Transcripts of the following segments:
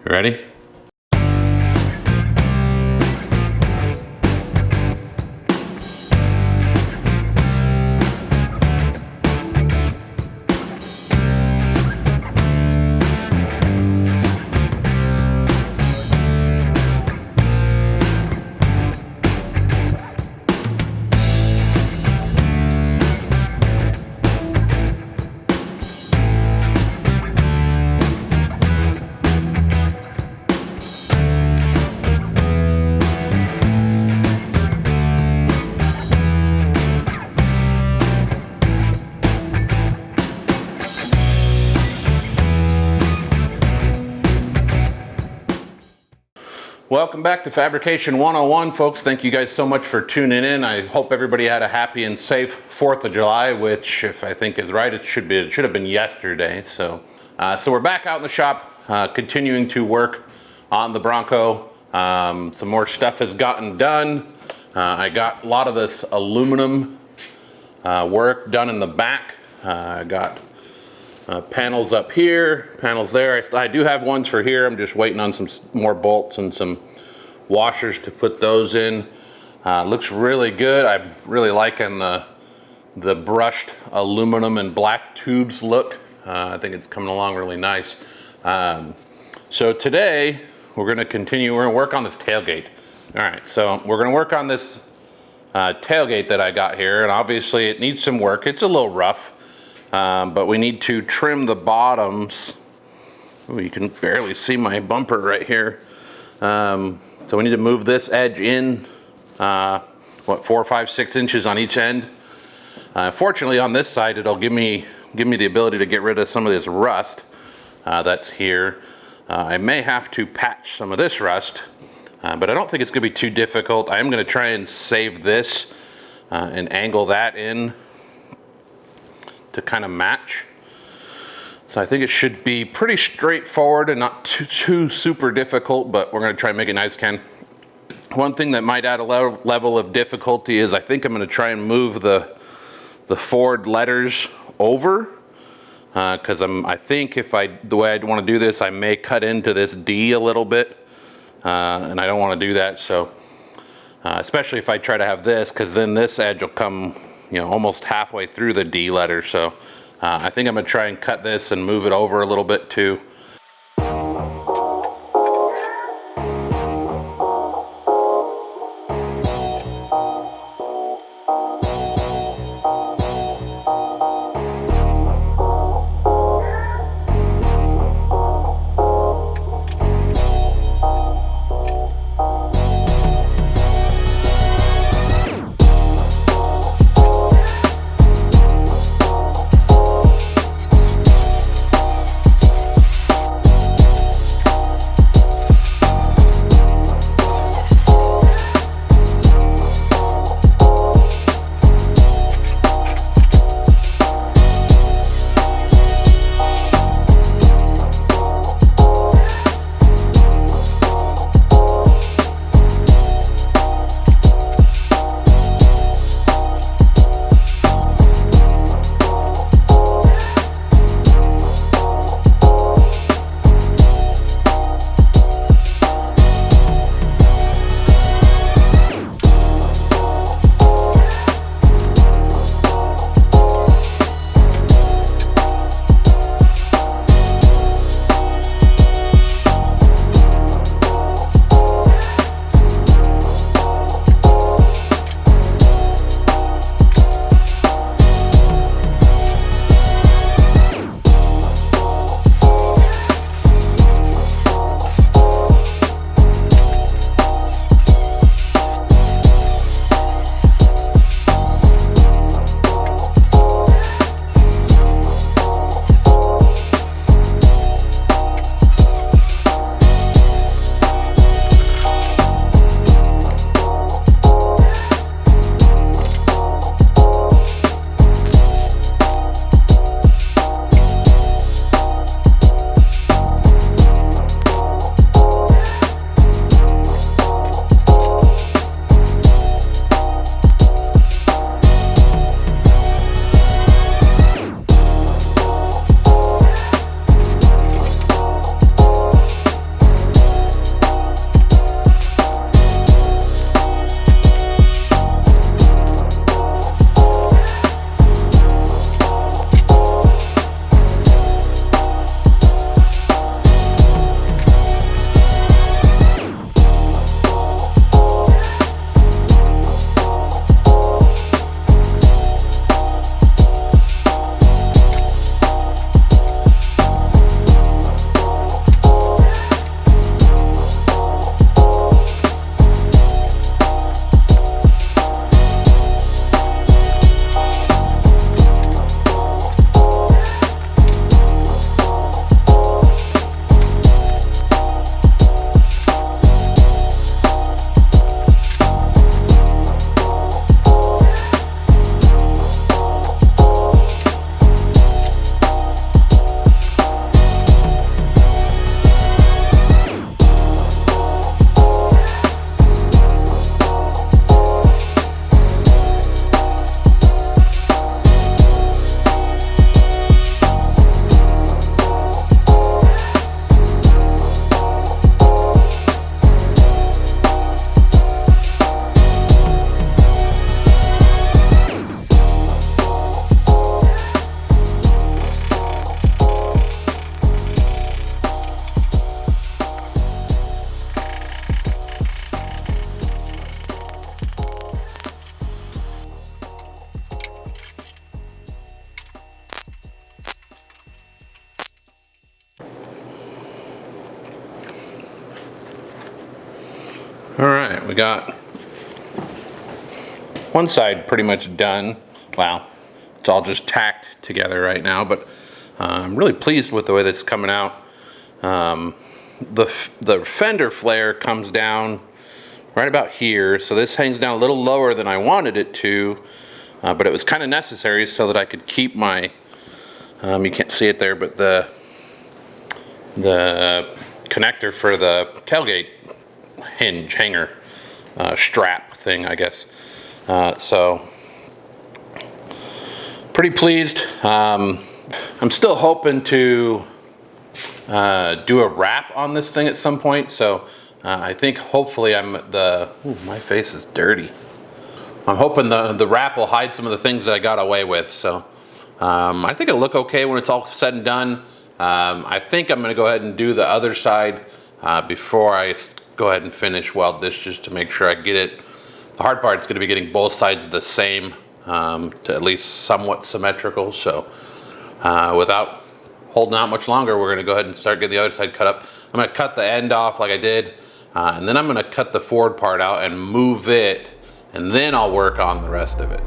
Ready? Welcome back to Fabrication 101, folks. Thank you guys so much for tuning in. I hope everybody had a happy and safe 4th of July, which, if I think is right, it should have been yesterday. So we're back out in the shop, continuing to work on the Bronco. Some more stuff has gotten done. I got a lot of this aluminum work done in the back. I got panels up here, panels there. I do have ones for here. I'm just waiting on some more bolts and some washers to put those in. Looks really good. I'm really liking the brushed aluminum and black tubes look. I think it's coming along really nice. So today we're going to continue. We're going to work on this tailgate. All right, so we're going to work on this tailgate that I got here, and obviously it needs some work. It's a little rough. But we need to trim the bottoms. Ooh, you can barely see my bumper right here. So we need to move this edge in, 4, 5, 6 inches on each end. Fortunately on this side, it'll give me the ability to get rid of some of this rust that's here. I may have to patch some of this rust, but I don't think it's gonna be too difficult. I am gonna try and save this and angle that in to kind of match. So I think it should be pretty straightforward and not too super difficult, but we're going to try and make it nice can. One thing that might add a level of difficulty is I think I'm going to try and move the Ford letters over, because I think the way I'd want to do this, I may cut into this D a little bit, and I don't want to do that. So especially if I try to have this, because then this edge will come almost halfway through the D letter. So I think I'm gonna try and cut this and move it over a little bit too. right, we got one side pretty much done. Wow, it's all just tacked together right now, but I'm really pleased with the way this is coming out. The fender flare comes down right about here, so this hangs down a little lower than I wanted it to, but it was kind of necessary so that I could keep my, you can't see it there, but the connector for the tailgate hinge, hanger, strap thing, I guess. So, pretty pleased. I'm still hoping to do a wrap on this thing at some point, so I think hopefully ooh, my face is dirty. I'm hoping the wrap will hide some of the things that I got away with, so I think it'll look okay when it's all said and done. I think I'm going to go ahead and do the other side before I go ahead and finish weld this, just to make sure I get it. The hard part is going to be getting both sides the same, to at least somewhat symmetrical, so without holding out much longer, we're going to go ahead and start getting the other side cut up. I'm going to cut the end off like I did, and then I'm going to cut the forward part out and move it, and then I'll work on the rest of it.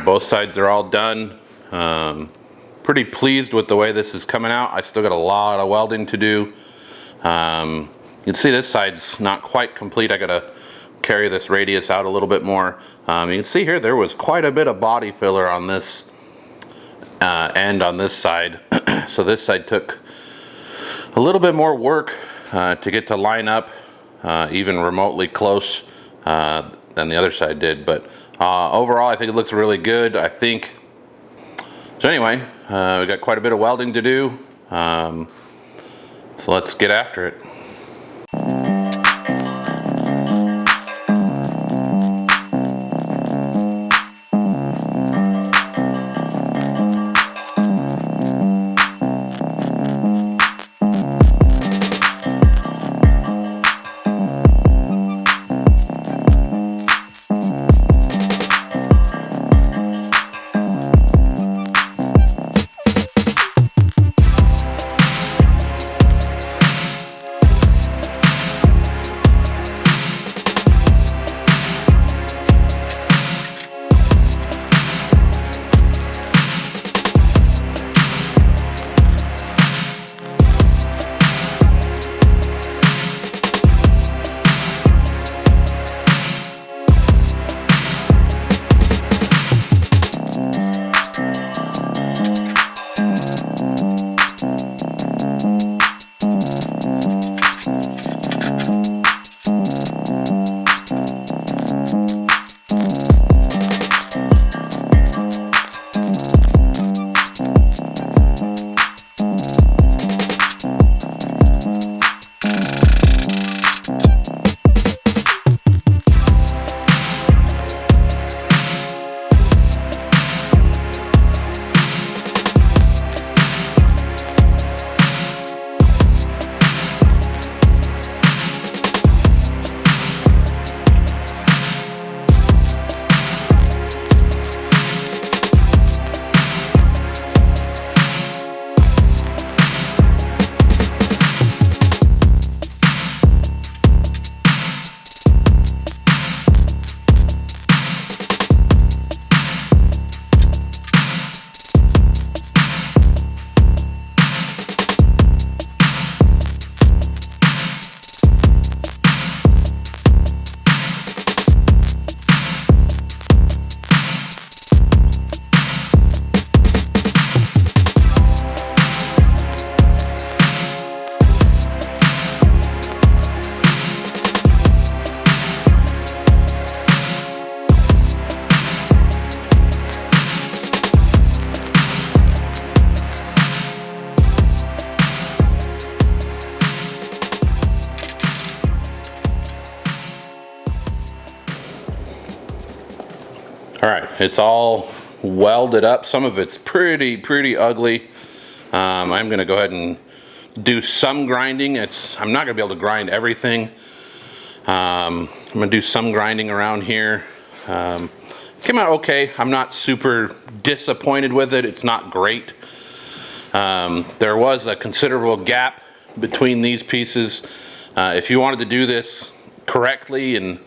Both sides are all done. Pretty pleased with the way this is coming out. I still got a lot of welding to do. You can see this side's not quite complete. I gotta carry this radius out a little bit more. You can see here there was quite a bit of body filler on this end on this side. So this side took a little bit more work to get to line up even remotely close than the other side did, but overall I think it looks really good. I think so. Anyway, we got quite a bit of welding to do, so let's get after it. It's all welded up. Some of it's pretty ugly. I'm gonna go ahead and do some grinding. I'm not gonna be able to grind everything. I'm gonna do some grinding around here. Came out okay. I'm not super disappointed with it. It's not great. There was a considerable gap between these pieces. If you wanted to do this correctly and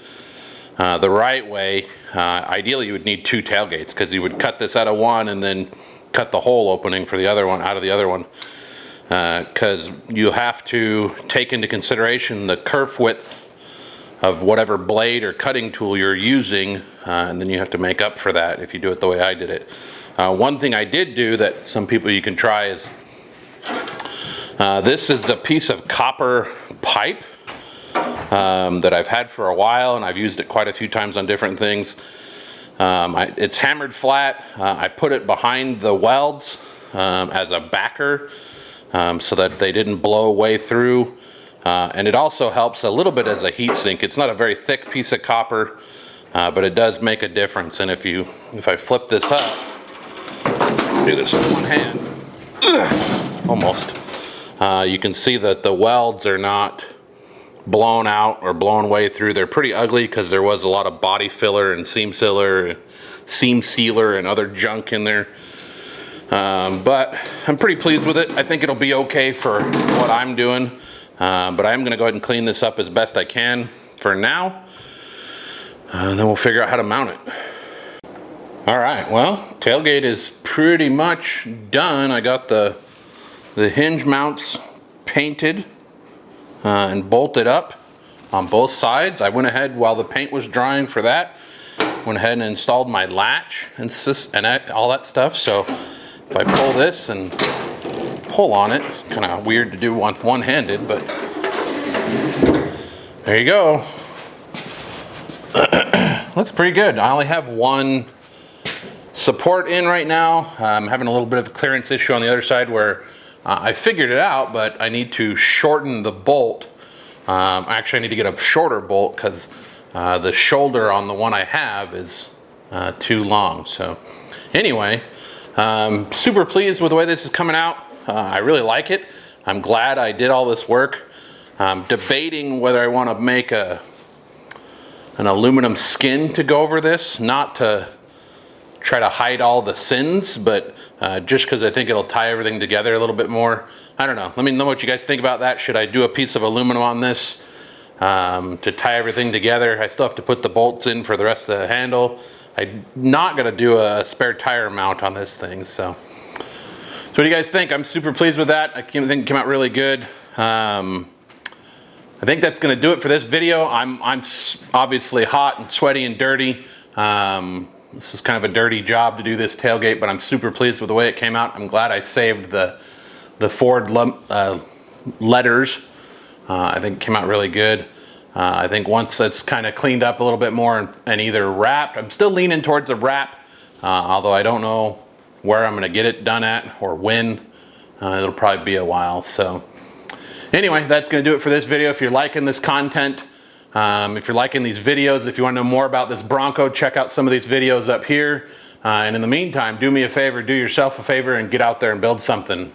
the right way, ideally you would need 2 tailgates, because you would cut this out of one and then cut the hole opening for the other one out of the other one. Because you have to take into consideration the kerf width of whatever blade or cutting tool you're using, and then you have to make up for that if you do it the way I did it. One thing I did do that some people you can try is, this is a piece of copper pipe that I've had for a while, and I've used it quite a few times on different things. It's hammered flat. I put it behind the welds as a backer so that they didn't blow way through. And it also helps a little bit as a heat sink. It's not a very thick piece of copper, but it does make a difference. And if I flip this up, do this with one hand, almost, you can see that the welds are not blown out or blown way through. They're pretty ugly because there was a lot of body filler and seam sealer and other junk in there. But I'm pretty pleased with it. I think it'll be okay for what I'm doing. But I'm going to go ahead and clean this up as best I can for now. And then we'll figure out how to mount it. Alright, well, tailgate is pretty much done. I got the hinge mounts painted and bolted up on both sides. I went ahead while the paint was drying for that. Went ahead and installed my latch and all that stuff. So if I pull this and pull on it, kind of weird to do one-handed, but there you go. Looks pretty good. I only have one support in right now. I'm having a little bit of a clearance issue on the other side where I figured it out, but I need to shorten the bolt. Actually, I need to get a shorter bolt because the shoulder on the one I have is too long. So anyway, super pleased with the way this is coming out. I really like it. I'm glad I did all this work. I'm debating whether I want to make an aluminum skin to go over this, not to try to hide all the sins, but just because I think it'll tie everything together a little bit more. I don't know. Let me know what you guys think about that. Should I do a piece of aluminum on this to tie everything together? I still have to put the bolts in for the rest of the handle. I'm not going to do a spare tire mount on this thing. So what do you guys think? I'm super pleased with that. I think it came out really good. I think that's going to do it for this video. I'm obviously hot and sweaty and dirty. This was kind of a dirty job to do this tailgate, but I'm super pleased with the way it came out. I'm glad I saved the Ford letters. I think it came out really good. I think once it's kind of cleaned up a little bit more and either wrapped, I'm still leaning towards a wrap, although I don't know where I'm going to get it done at or when. It'll probably be a while. So anyway, that's going to do it for this video. If you're liking this content, if you're liking these videos, if you want to know more about this Bronco, check out some of these videos up here. And in the meantime, do me a favor, do yourself a favor, and get out there and build something.